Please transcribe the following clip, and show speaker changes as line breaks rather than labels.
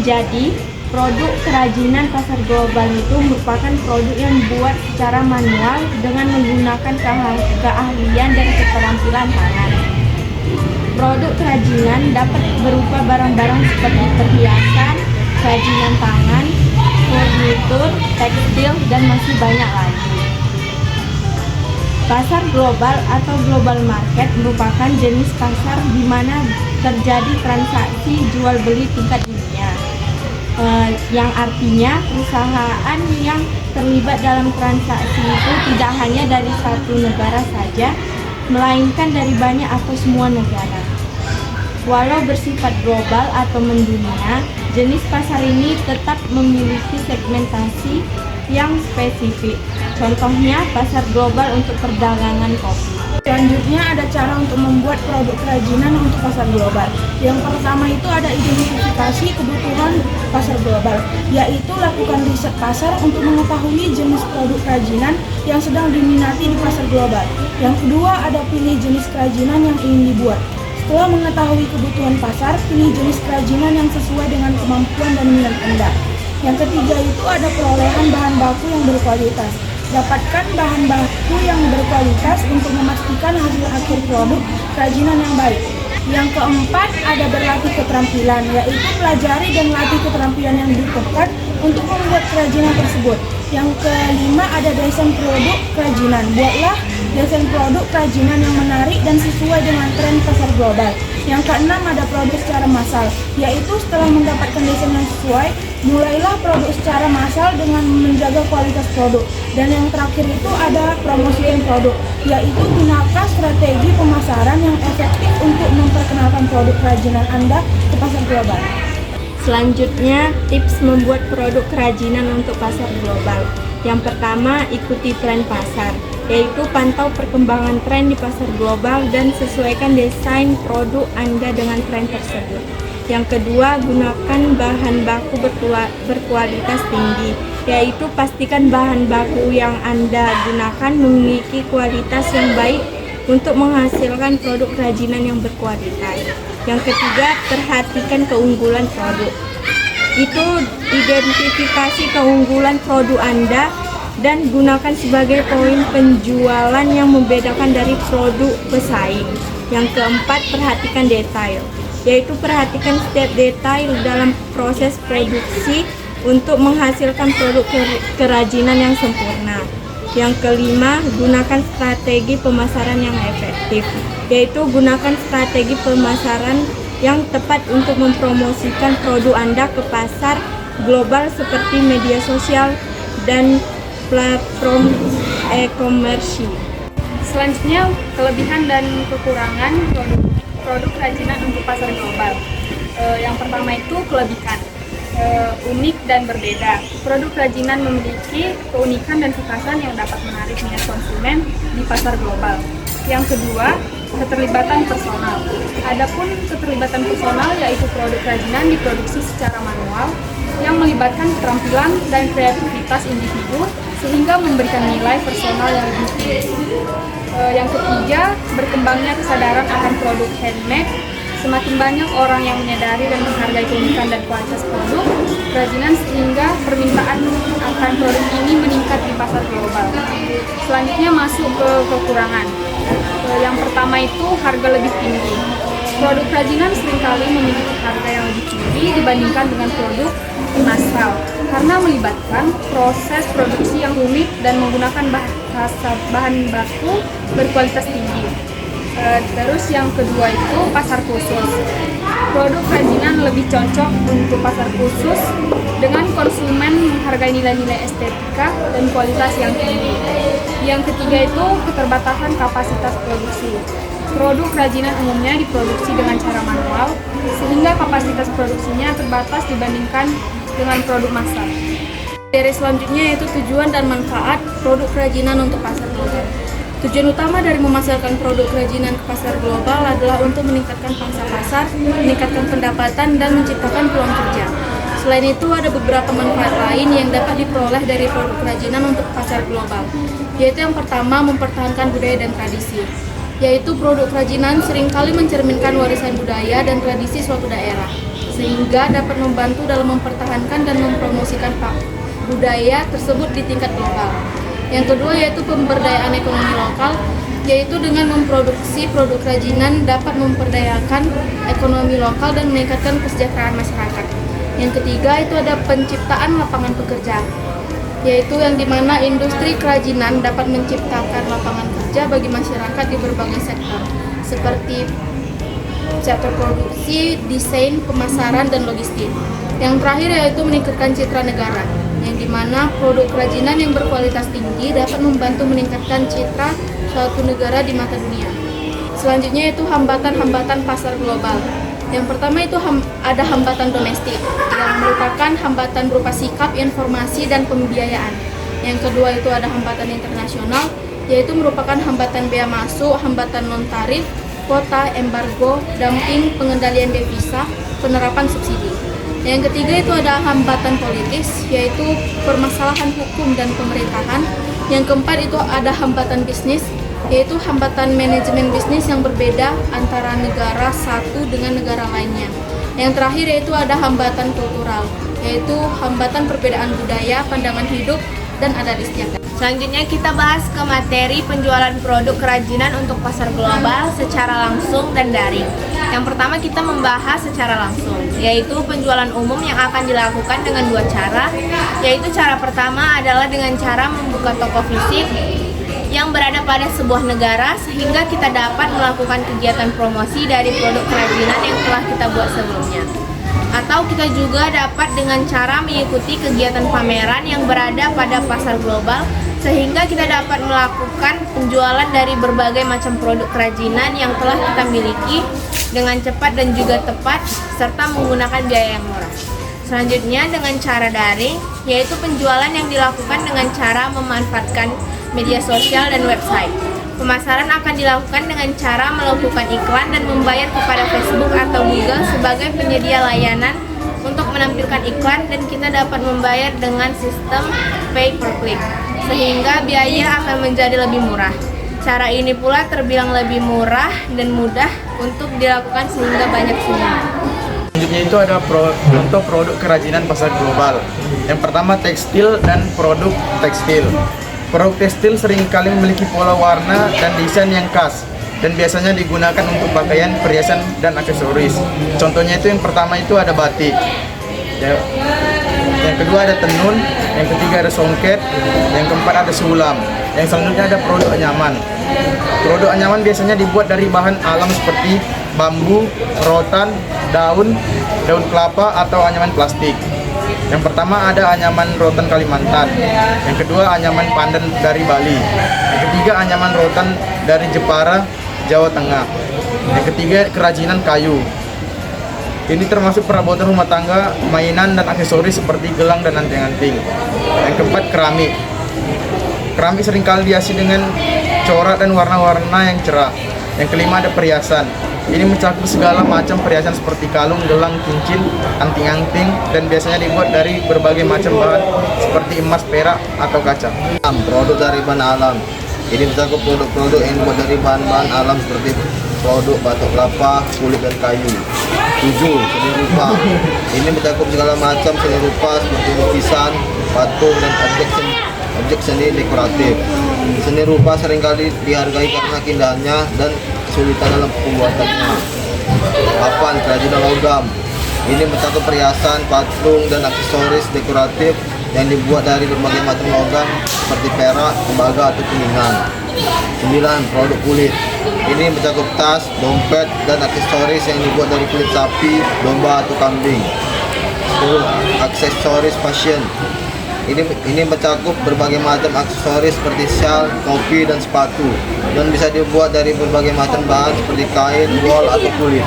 Jadi, produk kerajinan pasar global itu merupakan produk yang dibuat secara manual dengan menggunakan keahlian dan keterampilan tangan. Produk kerajinan dapat berupa barang-barang seperti perhiasan, kerajinan tangan, furnitur, tekstil, dan masih banyak lagi. Pasar global atau global market merupakan jenis pasar di mana terjadi transaksi jual beli tingkat dunia, yang artinya perusahaan yang terlibat dalam transaksi itu tidak hanya dari satu negara saja, melainkan dari banyak atau semua negara. Walau bersifat global atau mendunia, jenis pasar ini tetap memiliki segmentasi yang spesifik. Contohnya pasar global untuk perdagangan kopi.
Selanjutnya ada cara untuk membuat produk kerajinan untuk pasar global. Yang pertama itu ada identifikasi kebutuhan pasar global, yaitu lakukan riset pasar untuk mengetahui jenis produk kerajinan yang sedang diminati di pasar global. Yang kedua ada pilih jenis kerajinan yang ingin dibuat. Setelah mengetahui kebutuhan pasar, pilih jenis kerajinan yang sesuai dengan kemampuan dan minat Anda. Yang ketiga itu ada perolehan bahan baku yang berkualitas. Dapatkan bahan baku yang berkualitas untuk memastikan hasil akhir produk kerajinan yang baik. Yang keempat ada berlatih keterampilan, yaitu pelajari dan latih keterampilan yang diperlukan untuk membuat kerajinan tersebut. Yang kelima ada desain produk kerajinan. Buatlah desain produk kerajinan yang menarik dan sesuai dengan tren pasar global. Yang keenam ada produk secara massal, yaitu setelah mendapatkan desain yang sesuai, mulailah produk secara massal dengan menjaga kualitas produk. Dan yang terakhir itu ada promosikan produk, yaitu gunakan strategi pemasaran yang efektif untuk memperkenalkan produk kerajinan Anda ke pasar global.
Selanjutnya, tips membuat produk kerajinan untuk pasar global. Yang pertama, ikuti tren pasar, yaitu pantau perkembangan tren di pasar global dan sesuaikan desain produk Anda dengan tren tersebut. Yang kedua, gunakan bahan baku berkualitas tinggi, yaitu pastikan bahan baku yang Anda gunakan memiliki kualitas yang baik untuk menghasilkan produk kerajinan yang berkualitas. Yang ketiga, perhatikan keunggulan produk. Itu identifikasi keunggulan produk Anda dan gunakan sebagai poin penjualan yang membedakan dari produk pesaing. Yang keempat, perhatikan detail, yaitu perhatikan setiap detail dalam proses produksi untuk menghasilkan produk kerajinan yang sempurna. Yang kelima, gunakan strategi pemasaran yang efektif, yaitu gunakan strategi pemasaran yang tepat untuk mempromosikan produk Anda ke pasar global seperti media sosial dan platform e-commerce.
Selanjutnya, kelebihan dan kekurangan produk kerajinan untuk pasar global. Yang pertama itu kelebihan, unik dan berbeda. Produk kerajinan memiliki keunikan dan kekhasan yang dapat menarik minat konsumen di pasar global. Yang kedua, keterlibatan personal. Adapun keterlibatan personal yaitu produk kerajinan diproduksi secara manual yang melibatkan keterampilan dan kreativitas individu sehingga memberikan nilai personal yang lebih tinggi. Yang ketiga, berkembangnya kesadaran akan produk handmade. Semakin banyak orang yang menyadari dan menghargai keunikan dan kualitas produk kerajinan sehingga permintaan akan produk ini meningkat di pasar global. Selanjutnya masuk ke kekurangan. Yang pertama itu harga lebih tinggi. Produk kerajinan seringkali memiliki harga yang lebih tinggi dibandingkan dengan produk massal karena melibatkan proses produksi yang rumit dan menggunakan bahan baku berkualitas tinggi. Terus yang kedua itu pasar khusus. Produk kerajinan lebih cocok untuk pasar khusus dengan konsumen menghargai nilai-nilai estetika dan kualitas yang tinggi. Yang ketiga itu keterbatasan kapasitas produksi. Produk kerajinan umumnya diproduksi dengan cara manual sehingga kapasitas produksinya terbatas dibandingkan dengan produk massal. Dari selanjutnya yaitu tujuan dan manfaat produk kerajinan untuk pasar global. Tujuan utama dari memasarkan produk kerajinan ke pasar global adalah untuk meningkatkan pangsa pasar, meningkatkan pendapatan, dan menciptakan peluang kerja. Selain itu, ada beberapa manfaat lain yang dapat diperoleh dari produk kerajinan untuk pasar global, yaitu yang pertama, mempertahankan budaya dan tradisi, yaitu produk kerajinan seringkali mencerminkan warisan budaya dan tradisi suatu daerah, sehingga dapat membantu dalam mempertahankan dan mempromosikan budaya tersebut di tingkat lokal. Yang kedua yaitu pemberdayaan ekonomi lokal, yaitu dengan memproduksi produk kerajinan dapat memperdayakan ekonomi lokal dan meningkatkan kesejahteraan masyarakat. Yang ketiga itu ada penciptaan lapangan pekerjaan, yaitu yang dimana industri kerajinan dapat menciptakan lapangan kerja bagi masyarakat di berbagai sektor, seperti sektor produksi, desain, pemasaran, dan logistik. Yang terakhir yaitu meningkatkan citra negara, yang dimana produk kerajinan yang berkualitas tinggi dapat membantu meningkatkan citra suatu negara di mata dunia. Selanjutnya itu hambatan-hambatan pasar global. Yang pertama itu ada hambatan domestik, yang merupakan hambatan berupa sikap, informasi, dan pembiayaan. Yang kedua itu ada hambatan internasional, yaitu merupakan hambatan bea masuk, hambatan non-tarif, kuota, embargo, dumping, pengendalian devisa, penerapan subsidi. Yang ketiga itu ada hambatan politis, yaitu permasalahan hukum dan pemerintahan. Yang keempat itu ada hambatan bisnis, yaitu hambatan manajemen bisnis yang berbeda antara negara satu dengan negara lainnya. Yang terakhir yaitu ada hambatan kultural, yaitu hambatan perbedaan budaya, pandangan hidup, dan adat istiadat.
Selanjutnya kita bahas ke materi penjualan produk kerajinan untuk pasar global secara langsung dan daring. Yang pertama kita membahas secara langsung, yaitu penjualan umum yang akan dilakukan dengan dua cara, yaitu cara pertama adalah dengan cara membuka toko fisik yang berada pada sebuah negara sehingga kita dapat melakukan kegiatan promosi dari produk kerajinan yang telah kita buat sebelumnya. Atau kita juga dapat dengan cara mengikuti kegiatan pameran yang berada pada pasar global sehingga kita dapat melakukan penjualan dari berbagai macam produk kerajinan yang telah kita miliki dengan cepat dan juga tepat serta menggunakan biaya yang murah. Selanjutnya dengan cara daring, yaitu penjualan yang dilakukan dengan cara memanfaatkan media sosial dan website. Pemasaran akan dilakukan dengan cara melakukan iklan dan membayar kepada Facebook atau Google sebagai penyedia layanan untuk menampilkan iklan, dan kita dapat membayar dengan sistem pay per click sehingga biaya akan menjadi lebih murah. Cara ini pula terbilang lebih murah dan mudah untuk dilakukan sehingga banyak sumber.
Selanjutnya itu ada contoh produk kerajinan pasar global. Yang pertama tekstil dan produk tekstil. Produk tekstil seringkali memiliki pola warna dan desain yang khas dan biasanya digunakan untuk pakaian, perhiasan, dan aksesoris. Contohnya itu yang pertama itu ada batik. Yang kedua ada tenun, yang ketiga ada songket, yang keempat ada sulam. Yang selanjutnya ada produk anyaman. Produk anyaman biasanya dibuat dari bahan alam seperti bambu, rotan, daun kelapa, atau anyaman plastik. Yang pertama ada anyaman rotan Kalimantan, yang kedua anyaman pandan dari Bali, yang ketiga anyaman rotan dari Jepara, Jawa Tengah, yang ketiga kerajinan kayu. Ini termasuk perabotan rumah tangga, mainan, dan aksesoris seperti gelang dan anting-anting. Yang keempat keramik. Keramik seringkali dihiasi dengan corak dan warna-warna yang cerah. Yang kelima ada perhiasan. Ini mencakup segala macam perhiasan seperti kalung, gelang, cincin, anting-anting, dan biasanya dibuat dari berbagai macam bahan seperti emas, perak, atau kaca.
Produk dari bahan alam. Ini mencakup produk-produk yang dibuat dari bahan-bahan alam seperti produk batok kelapa, kulit, dan kayu. 7. Seni rupa. Ini mencakup segala macam seni rupa seperti lukisan, patung, dan objek seni dekoratif. Seni rupa seringkali dihargai karena keindahannya dan kesulitan dalam pembuatannya. 8. Kerajinan logam. Ini mencakup perhiasan, patung, dan aksesoris dekoratif yang dibuat dari berbagai macam logam seperti perak, tembaga, atau kuningan. 9. Produk kulit. Ini mencakup tas, dompet, dan aksesoris yang dibuat dari kulit sapi, domba, atau kambing. 10. Aksesoris fashion. Ini mencakup berbagai macam aksesoris seperti syal, topi, dan sepatu, dan bisa dibuat dari berbagai macam bahan seperti kain, wol, atau kulit.